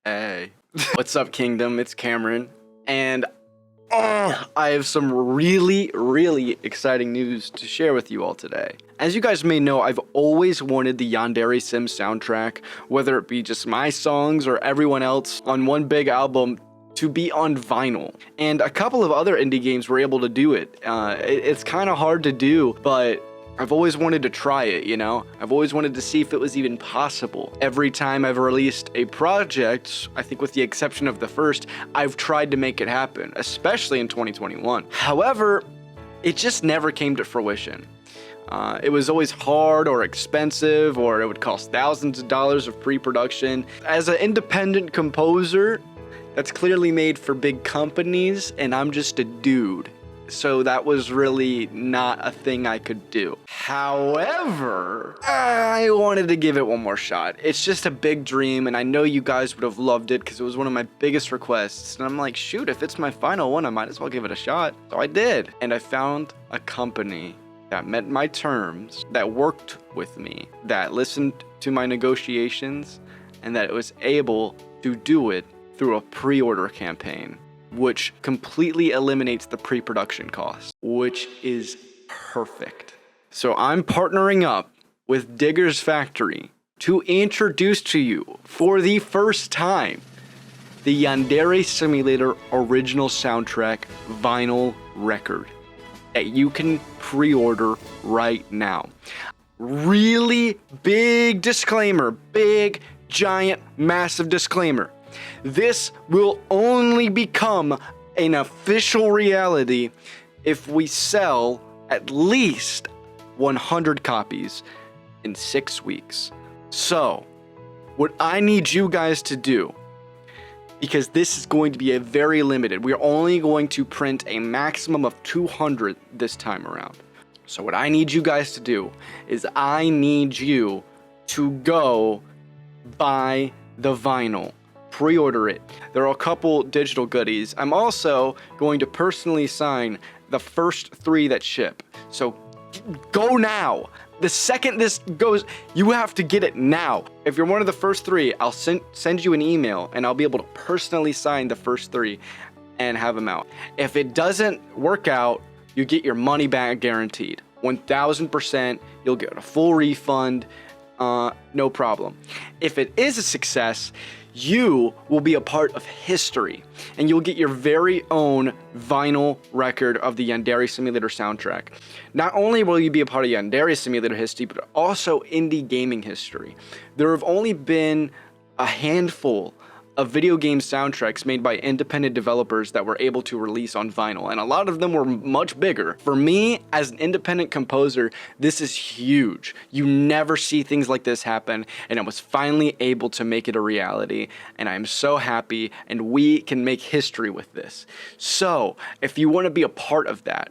Hey. What's up, Kingdom? It's Cameron. And I have some really exciting news to share with you all today. As you guys may know, I've always wanted the Yandere Sim soundtrack, whether it be just my songs or everyone else on one big album, to be on vinyl. And a couple of other indie games were able to do it. It's kind of hard to do, but I've always wanted to try it, you know? I've always wanted to see if it was even possible. Every time I've released a project, I think with the exception of the first, I've tried to make it happen, especially in 2021. However, it just never came to fruition. It was always hard or expensive, or it would cost thousands of dollars of pre-production. As an independent composer, that's clearly made for big companies, and I'm just a dude. So that was really not a thing I could do. However, I wanted to give it one more shot. It's just a big dream, and I know you guys would have loved it because it was one of my biggest requests. And I'm like, shoot, if it's my final one, I might as well give it a shot. So I did. And I found a company that met my terms, that worked with me, that listened to my negotiations, and that was able to do it through a pre-order campaign, which completely eliminates the pre-production cost, which is perfect. So I'm partnering up with Digger's Factory to introduce to you, for the first time, the Yandere Simulator original soundtrack vinyl record that you can pre-order right now. Really big disclaimer, big, giant, massive disclaimer. This will only become an official reality if we sell at least 100 copies in 6 weeks. So, what I need you guys to do, because this is going to be a very limited, we're only going to print a maximum of 200 this time around. So what I need you guys to do is I need you to go buy the vinyl. Pre-order it. There are a couple digital goodies. I'm also going to personally sign the first 3 that ship. So go now. The second this goes, you have to get it now. If you're one of the first 3, I'll send you an email and I'll be able to personally sign the first 3 and have them out. If it doesn't work out, you get your money back guaranteed. 1000%, you'll get a full refund, no problem. If it is a success, you will be a part of history, and you'll get your very own vinyl record of the Yandere Simulator soundtrack. Not only will you be a part of Yandere Simulator history, but also indie gaming history. There have only been a handful of video game soundtracks made by independent developers that were able to release on vinyl, and a lot of them were much bigger. For me, as an independent composer, this is huge. You never see things like this happen, and I was finally able to make it a reality, and I'm so happy, and we can make history with this. So, if you want to be a part of that,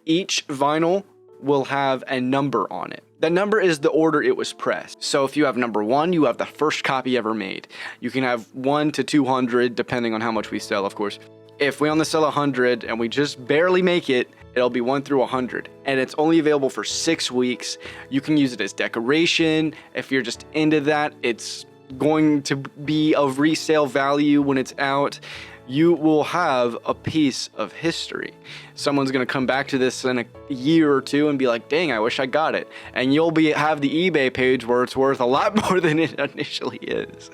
each vinyl will have a number on it. That number is the order it was pressed. So if you have number 1, you have the first copy ever made. You can have 1 to 200, depending on how much we sell, of course. If we only sell 100 and we just barely make it, it'll be 1 through 100. And it's only available for 6 weeks. You can use it as decoration. If you're just into that, it's going to be of resale value when it's out. You will have a piece of history. Someone's gonna come back to this in a year or 2 and be like, dang, I wish I got it. And you'll have the eBay page where it's worth a lot more than it initially is.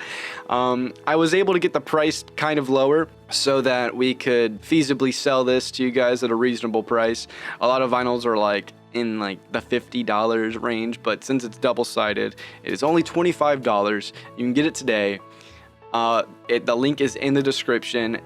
I was able to get the price kind of lower so that we could feasibly sell this to you guys at a reasonable price. A lot of vinyls are like in like the $50 range, but since it's double-sided, it is only $25. You can get it today. The link is in the description.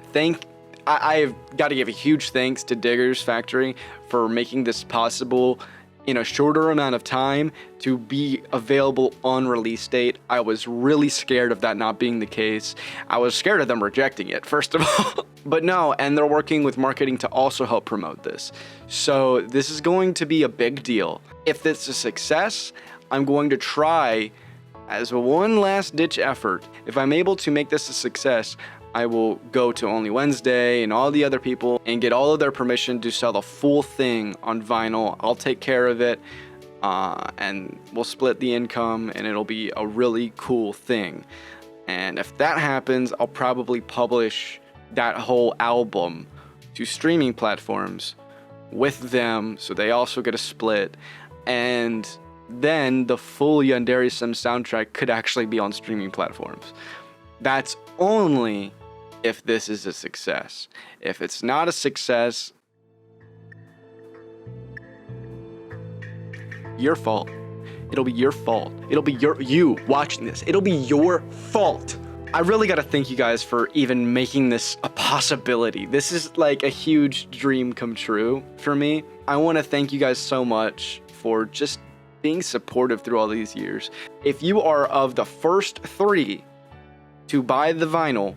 I've got to give a huge thanks to Digger's Factory for making this possible in a shorter amount of time to be available on release date. I was really scared of that not being the case. I was scared of them rejecting it, first of all. But no, and they're working with marketing to also help promote this. So this is going to be a big deal. If this is a success, I'm going to try, as a one last ditch effort, if I'm able to make this a success, I will go to Only Wednesday and all the other people and get all of their permission to sell the full thing on vinyl. I'll take care of it, and we'll split the income, and it'll be a really cool thing. And if that happens, I'll probably publish that whole album to streaming platforms with them, so they also get a split. And then the full Yandere Sim soundtrack could actually be on streaming platforms. That's only if this is a success. If it's not a success, your fault. It'll be your fault. It'll be you watching this. It'll be your fault. I really gotta thank you guys for even making this a possibility. This is like a huge dream come true for me. I wanna thank you guys so much for just being supportive through all these years. If you are of the first 3 to buy the vinyl,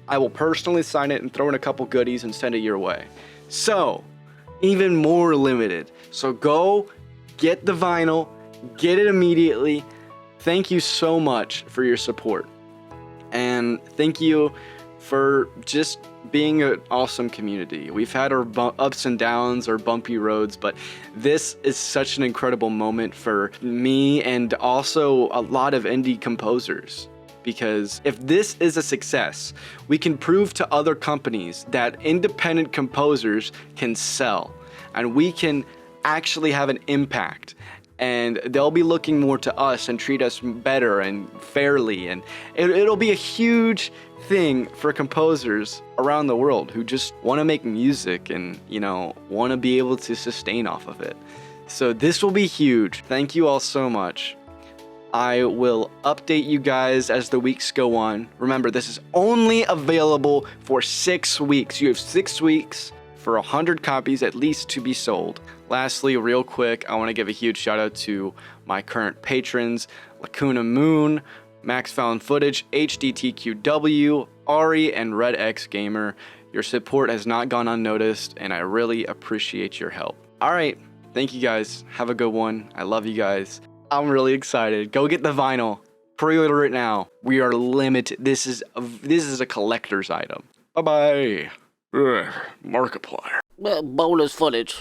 I will personally sign it and throw in a couple goodies and send it your way. So, even more limited. So go get the vinyl, get it immediately. Thank you so much for your support. And thank you for just being an awesome community. We've had our ups and downs, our bumpy roads, but this is such an incredible moment for me and also a lot of indie composers. Because if this is a success, we can prove to other companies that independent composers can sell, and we can actually have an impact. And they'll be looking more to us and treat us better and fairly, and it'll be a huge thing for composers around the world who just want to make music and, you know, want to be able to sustain off of it. So this will be huge. Thank you all so much. I will update you guys as the weeks go on. Remember, this is only available for 6 weeks. You have 6 weeks for 100 copies at least to be sold. Lastly, real quick, I want to give a huge shout out to my current patrons, LacunaMoon, MaxFoundFootage, HDTQW, Ari, and Red X Gamer. Your support has not gone unnoticed, and I really appreciate your help. All right, thank you guys. Have a good one. I love you guys. I'm really excited. Go get the vinyl. Pre-order it now. We are limited. This is a collector's item. Bye-bye. Markiplier. Bonus footage.